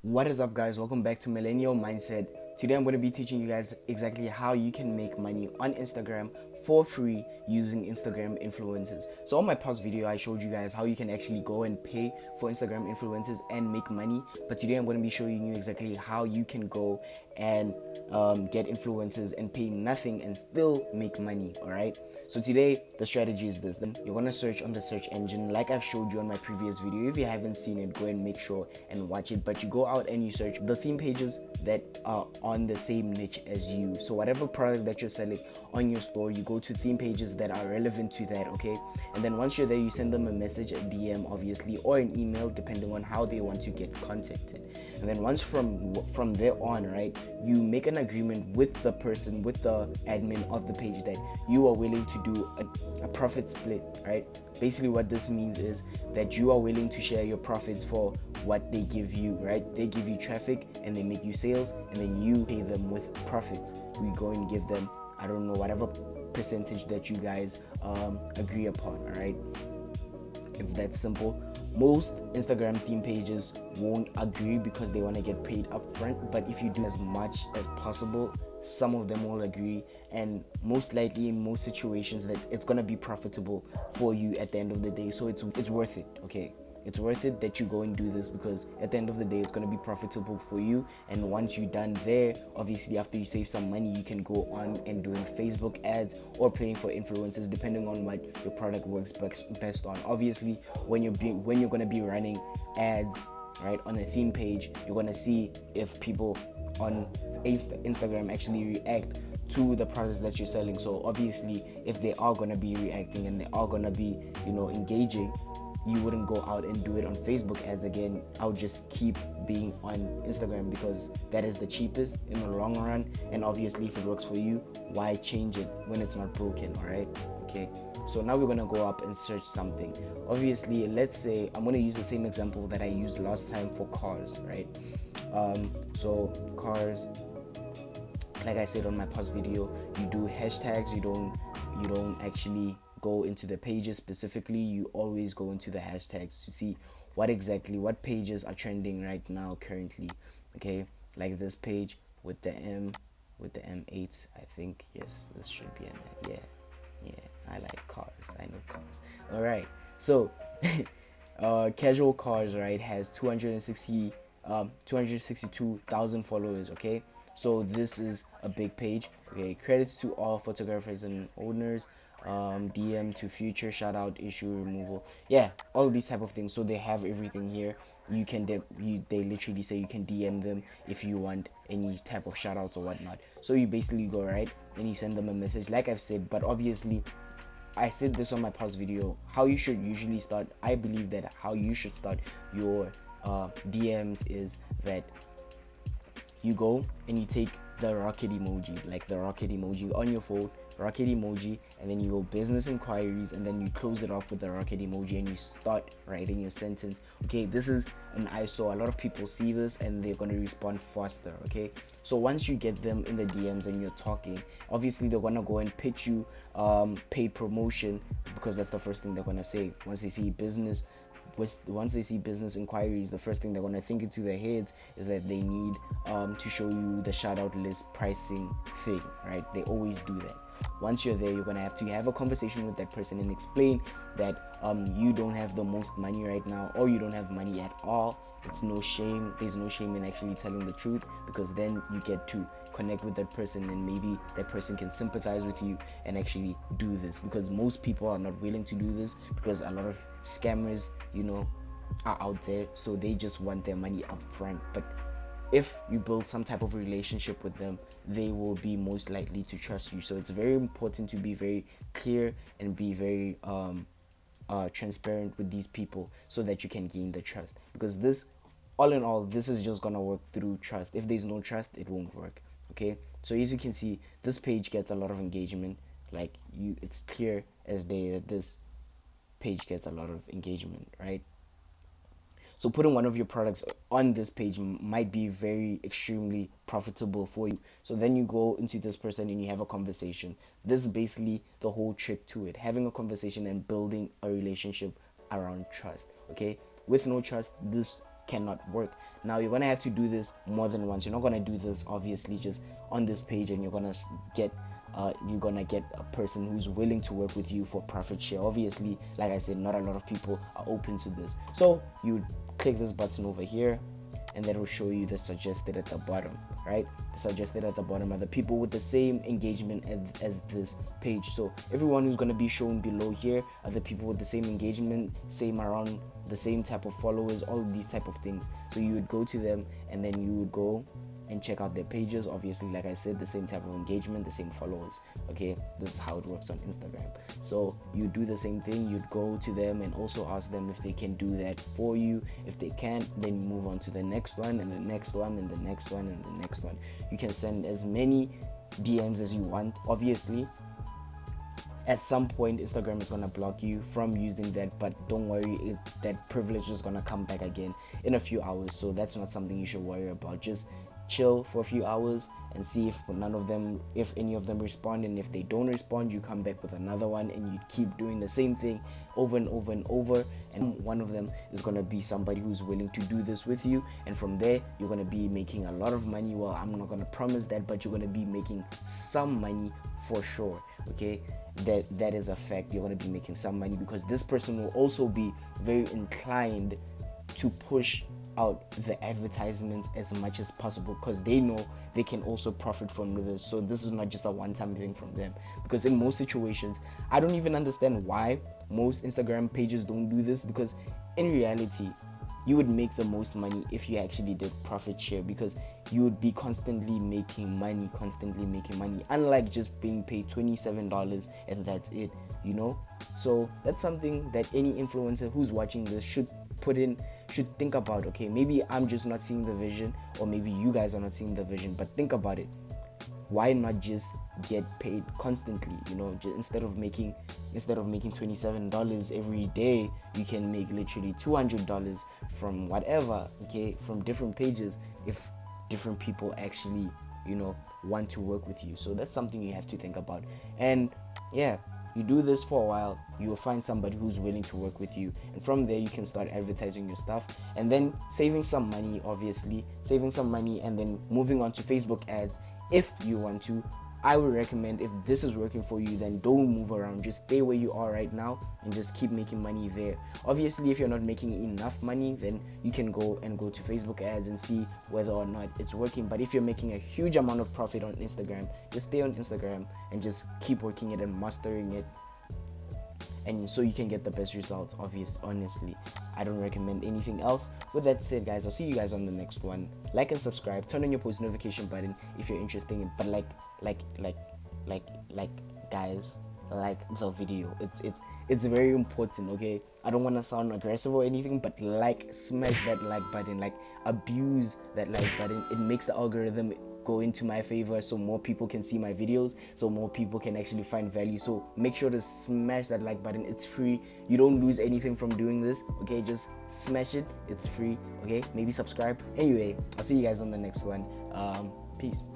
What is up, guys? Welcome back to Millennial Mindset. Today I'm going to be teaching you guys exactly how you can make money on Instagram for free using Instagram influencers. So on my past video I showed you guys how you can actually go and pay for Instagram influencers and make money, but today I'm going to be showing you exactly how you can go and get influencers and pay nothing and still make money. All right, so today the strategy is this. Then you're going to search on the search engine like I've showed you on my previous video. If you haven't seen it, go and make sure and watch it. But you go out and you search the theme pages that are on the same niche as you. So whatever product that you're selling on your store, you go to theme pages that are relevant to that. Okay, and then once you're there, you send them a message, a DM obviously, or an email depending on how they want to get contacted. And then once from there on, right, you make an agreement with the person, with the admin of the page, that you are willing to do a profit split. Right, basically what this means is that you are willing to share your profits for what they give you. Right, they give you traffic and they make you sales, and then you pay them with profits. We go and give them, I don't know, whatever percentage that you guys agree upon. All right, it's that simple. Most Instagram theme pages won't agree because they want to get paid upfront, but if you do as much as possible, some of them will agree, and most likely in most situations that it's going to be profitable for you at the end of the day. So it's worth it. Okay, it's worth it that you go and do this, because at the end of the day it's going to be profitable for you. And once you're done there, obviously after you save some money, you can go on and doing Facebook ads or paying for influencers depending on what your product works best on. Obviously when you're going to be running ads, right, on a theme page, you're going to see if people on Instagram actually react to the products that you're selling. So obviously if they are going to be reacting and they are going to be, engaging, you wouldn't go out and do it on Facebook ads again. I would just keep being on Instagram because that is the cheapest in the long run. And obviously if it works for you, why change it when it's not broken? All right, okay, so now we're gonna go up and search something. Obviously, let's say I'm gonna use the same example that I used last time for cars, right? So cars, like I said on my past video, you do hashtags. You don't actually go into the pages specifically. You always go into the hashtags to see what pages are trending right now currently. Okay, like this page with the M8, I think. Yes, this should be an, yeah, I like cars, I know cars. All right, so casual cars, right, has 262,000 followers. Okay, so this is a big page. Okay, credits to all photographers and owners, DM to future, shout out, issue removal, yeah, all these type of things. So they have everything here. You can they literally say you can DM them if you want any type of shout outs or whatnot. So you basically go right and you send them a message like I've said. But obviously I said this on my past video, how you should usually start. I believe that how you should start your DMs is that you go and you take the rocket emoji, like the rocket emoji on your phone, rocket emoji, and then you go business inquiries, and then you close it off with the rocket emoji and you start writing your sentence. Okay, this is an ISO. A lot of people see this and they're going to respond faster. Okay, so once you get them in the DMs and you're talking, obviously they're going to go and pitch you paid promotion, because that's the first thing they're going to say. Once they see business inquiries, the first thing they're going to think into their heads is that they need to show you the shout out list pricing thing, right? They always do that. Once you're there, you're going to have a conversation with that person and explain that you don't have the most money right now, or you don't have money at all. It's no shame. There's no shame in actually telling the truth, because then you get to connect with that person and maybe that person can sympathize with you and actually do this, because most people are not willing to do this because a lot of scammers, are out there, so they just want their money up front. But if you build some type of relationship with them, they will be most likely to trust you. So it's very important to be very clear and be very transparent with these people so that you can gain the trust, because this, all in all, this is just gonna work through trust. If there's no trust, it won't work. Okay, so as you can see, this page gets a lot of engagement. Like it's clear as day that this page gets a lot of engagement, right? So putting one of your products on this page might be very extremely profitable for you. So then you go into this person and you have a conversation. This is basically the whole trick to it, having a conversation and building a relationship around trust. Okay, with no trust, this cannot work. Now you're gonna have to do this more than once. You're not gonna do this obviously just on this page and you're gonna get a person who's willing to work with you for profit share. Obviously, like I said, not a lot of people are open to this. So you click this button over here, and that will show you the suggested at the bottom, right? The suggested at the bottom are the people with the same engagement as this page. So everyone who's going to be shown below here are the people with the same engagement, same around the same type of followers, all of these type of things. So you would go to them and then you would go and check out their pages. Obviously, like I said, the same type of engagement, the same followers. Okay, this is how it works on Instagram. So you do the same thing. You'd go to them and also ask them if they can do that for you. If they can't, then you move on to the next one and the next one and the next one and the next one. You can send as many DMs as you want. Obviously, at some point Instagram is gonna block you from using that, but don't worry, that privilege is gonna come back again in a few hours. So that's not something you should worry about. Just chill for a few hours and see if any of them respond, and if they don't respond, you come back with another one and you keep doing the same thing over and over and over, and one of them is going to be somebody who's willing to do this with you, and from there you're going to be making a lot of money. Well, I'm not going to promise that, but you're going to be making some money for sure. Okay, that is a fact. You're going to be making some money because this person will also be very inclined to push out the advertisements as much as possible because they know they can also profit from this. So this is not just a one-time thing from them, because in most situations, I don't even understand why most Instagram pages don't do this, because in reality you would make the most money if you actually did profit share, because you would be constantly making money, unlike just being paid $27 and that's it, you know. So that's something that any influencer who's watching this should think about. Okay, maybe I'm just not seeing the vision, or maybe you guys are not seeing the vision, but think about it. Why not just get paid constantly? You know, just instead of making $27 every day, you can make literally $200 from whatever, okay, from different pages, if different people actually, you know, want to work with you. So that's something you have to think about. And yeah, you do this for a while, you will find somebody who's willing to work with you, and from there you can start advertising your stuff and then saving some money, and then moving on to Facebook ads if you want to. I would recommend, if this is working for you, then don't move around, just stay where you are right now and just keep making money there. Obviously, if you're not making enough money, then you can go to Facebook ads and see whether or not it's working. But if you're making a huge amount of profit on Instagram, just stay on Instagram and just keep working it and mastering it, and so you can get the best results. Honestly, I don't recommend anything else. With that said, guys, I'll see you guys on the next one. Like and subscribe, turn on your post notification button if you're interested in, but guys, like the video. It's very important, okay? I don't want to sound aggressive or anything, but smash that like button, abuse that like button. It makes the algorithm go into my favor, so more people can see my videos, so more people can actually find value. So make sure to smash that like button. It's free, you don't lose anything from doing this, okay? Just smash it, it's free, okay? Maybe subscribe. Anyway, I'll see you guys on the next one. Peace.